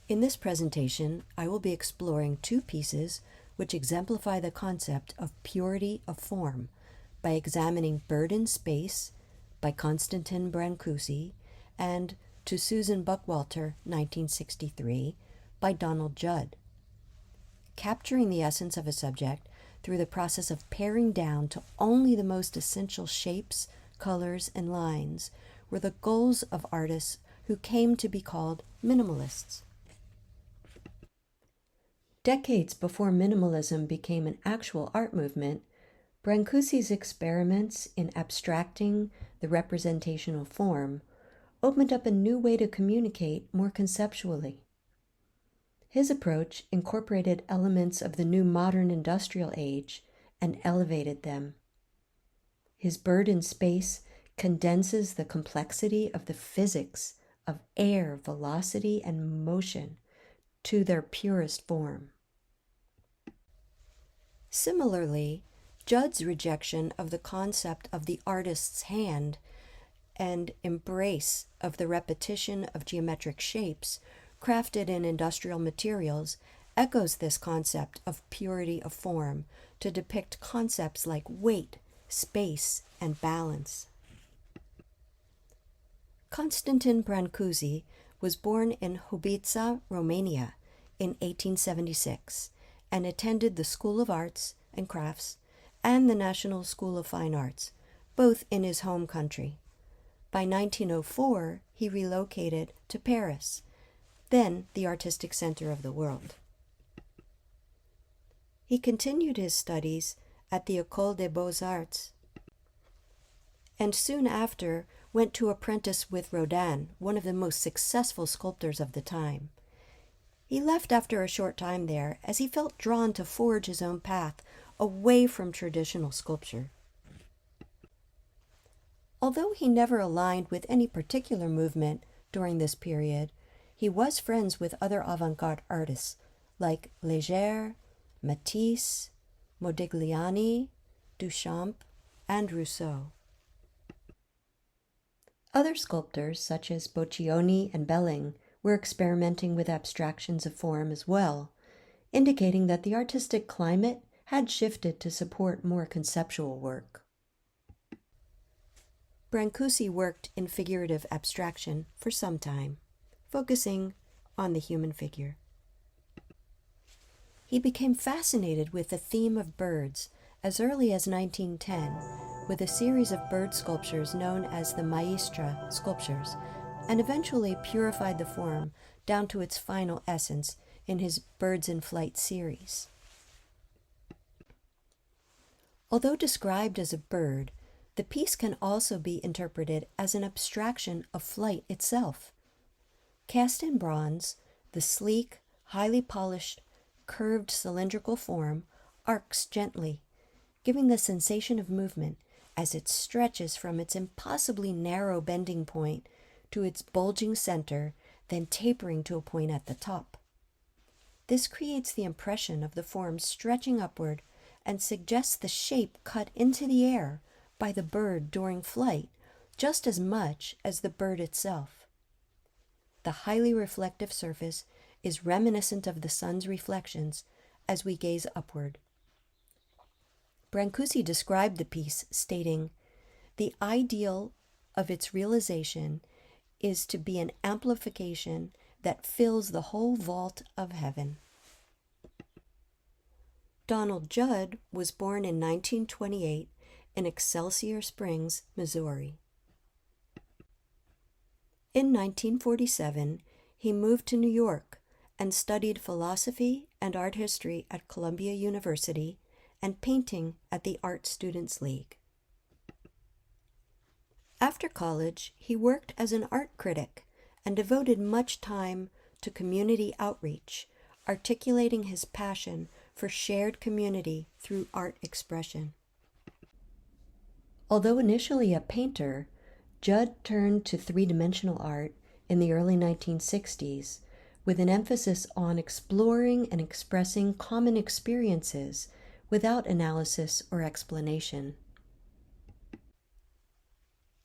In this presentation, I will be exploring two pieces which exemplify the concept of purity of form by examining Bird in Space by Konstantin Brancusi and To Susan Buckwalter, 1963, by Donald Judd. Capturing the essence of a subject through the process of paring down to only the most essential shapes, colors, and lines were the goals of artists who came to be called minimalists. Decades before minimalism became an actual art movement, Brancusi's experiments in abstracting the representational form opened up a new way to communicate more conceptually. His approach incorporated elements of the new modern industrial age and elevated them. His Bird in Space condenses the complexity of the physics of air, velocity, and motion to their purest form. Similarly, Judd's rejection of the concept of the artist's hand and embrace of the repetition of geometric shapes crafted in industrial materials echoes this concept of purity of form to depict concepts like weight, space, and balance. Konstantin Brancusi was born in Hobița, Romania, in 1876 and attended the School of Arts and Crafts and the National School of Fine Arts, both in his home country. By 1904, he relocated to Paris, then the artistic center of the world. He continued his studies at the École des Beaux-Arts and soon after went to apprentice with Rodin, one of the most successful sculptors of the time. He left after a short time there as he felt drawn to forge his own path away from traditional sculpture. Although he never aligned with any particular movement during this period, he was friends with other avant-garde artists like Léger, Matisse, Modigliani, Duchamp, and Rousseau. Other sculptors, such as Boccioni and Belling, were experimenting with abstractions of form as well, indicating that the artistic climate had shifted to support more conceptual work. Brancusi worked in figurative abstraction for some time, focusing on the human figure. He became fascinated with the theme of birds as early as 1910 with a series of bird sculptures known as the Maestra sculptures, and eventually purified the form down to its final essence in his Birds in Flight series. Although described as a bird, the piece can also be interpreted as an abstraction of flight itself. Cast in bronze, the sleek, highly polished, curved cylindrical form arcs gently, giving the sensation of movement as it stretches from its impossibly narrow bending point to its bulging center, then tapering to a point at the top. This creates the impression of the form stretching upward and suggests the shape cut into the air by the bird during flight just as much as the bird itself. The highly reflective surface is reminiscent of the sun's reflections as we gaze upward. Brancusi described the piece, stating, "The ideal of its realization is to be an amplification that fills the whole vault of heaven." Donald Judd was born in 1928 in Excelsior Springs, Missouri. In 1947, he moved to New York and studied philosophy and art history at Columbia University and painting at the Art Students League. After college, he worked as an art critic and devoted much time to community outreach, articulating his passion for shared community through art expression. Although initially a painter, Judd turned to three-dimensional art in the early 1960s with an emphasis on exploring and expressing common experiences without analysis or explanation.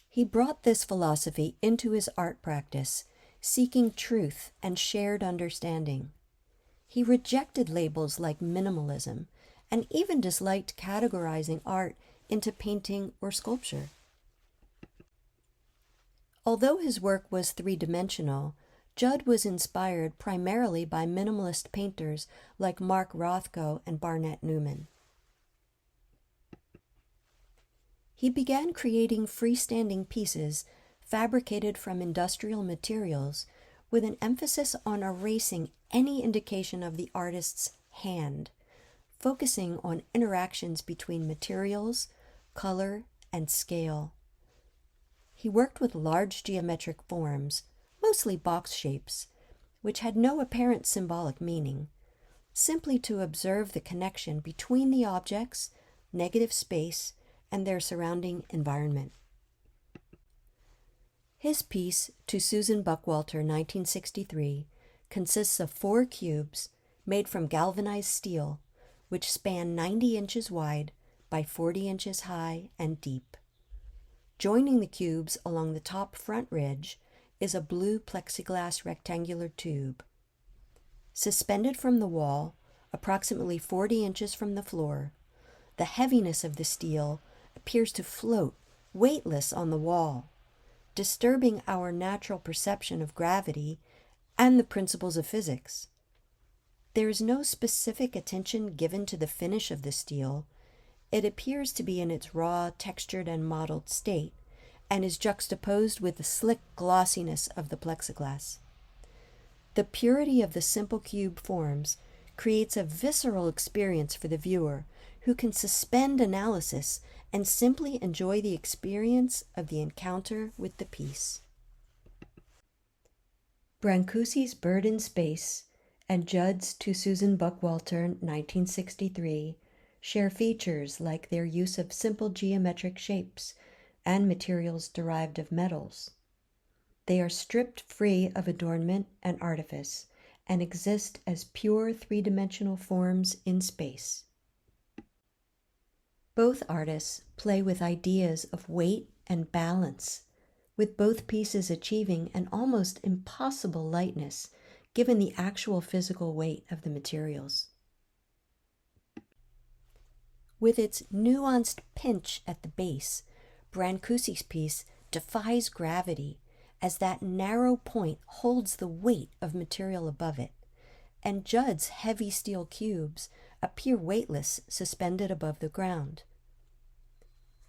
He brought this philosophy into his art practice, seeking truth and shared understanding. He rejected labels like minimalism and even disliked categorizing art into painting or sculpture. Although his work was three-dimensional, Judd was inspired primarily by minimalist painters like Mark Rothko and Barnett Newman. He began creating freestanding pieces fabricated from industrial materials with an emphasis on erasing any indication of the artist's hand, focusing on interactions between materials, color, and scale. He worked with large geometric forms, mostly box shapes, which had no apparent symbolic meaning, simply to observe the connection between the objects, negative space, and their surrounding environment. His piece, To Susan Buckwalter, 1963, consists of 4 cubes made from galvanized steel, which span 90 inches wide by 40 inches high and deep. Joining the cubes along the top front ridge is a blue plexiglass rectangular tube. Suspended from the wall, approximately 40 inches from the floor, the heaviness of the steel appears to float weightless on the wall, disturbing our natural perception of gravity and the principles of physics. There is no specific attention given to the finish of the steel. It appears to be in its raw, textured, and modeled state, and is juxtaposed with the slick glossiness of the plexiglass. The purity of the simple cube forms creates a visceral experience for the viewer who can suspend analysis and simply enjoy the experience of the encounter with the piece. Brancusi's Bird in Space and Judd's To Susan Buckwalter, 1963, share features like their use of simple geometric shapes and materials derived of metals. They are stripped free of adornment and artifice and exist as pure three-dimensional forms in space. Both artists play with ideas of weight and balance, with both pieces achieving an almost impossible lightness given the actual physical weight of the materials. With its nuanced pinch at the base, Brancusi's piece defies gravity as that narrow point holds the weight of material above it, and Judd's heavy steel cubes appear weightless, suspended above the ground.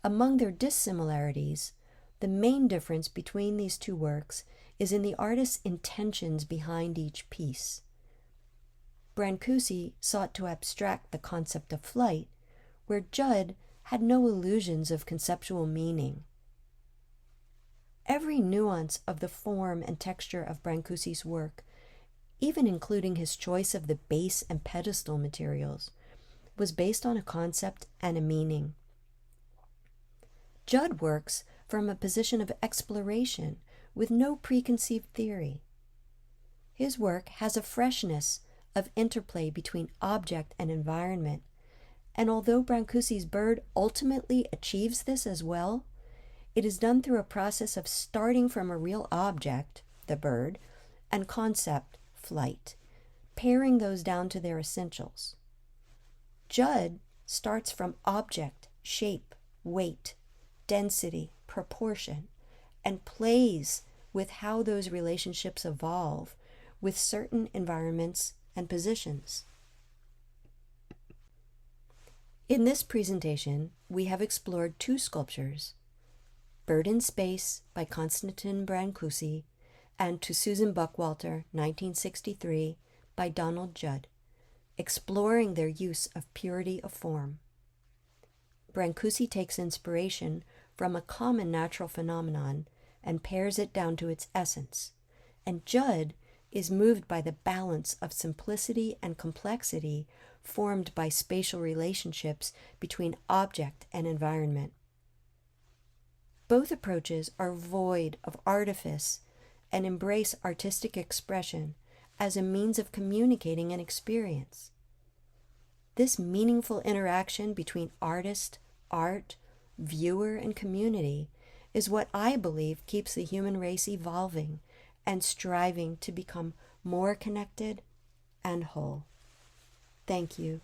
Among their dissimilarities, the main difference between these two works is in the artist's intentions behind each piece. Brancusi sought to abstract the concept of flight, where Judd had no illusions of conceptual meaning. Every nuance of the form and texture of Brancusi's work, even including his choice of the base and pedestal materials, was based on a concept and a meaning. Judd works from a position of exploration with no preconceived theory. His work has a freshness of interplay between object and environment, and although Brancusi's bird ultimately achieves this as well, it is done through a process of starting from a real object, the bird, and concept, flight, paring those down to their essentials. Judd starts from object, shape, weight, density, proportion, and plays with how those relationships evolve with certain environments and positions. In this presentation, we have explored 2 sculptures, Bird in Space by Konstantin Brancusi and To Susan Buckwalter, 1963, by Donald Judd, exploring their use of purity of form. Brancusi takes inspiration from a common natural phenomenon and pares it down to its essence, and Judd is moved by the balance of simplicity and complexity formed by spatial relationships between object and environment. Both approaches are void of artifice and embrace artistic expression as a means of communicating an experience. This meaningful interaction between artist, art, viewer, and community is what I believe keeps the human race evolving and striving to become more connected and whole. Thank you.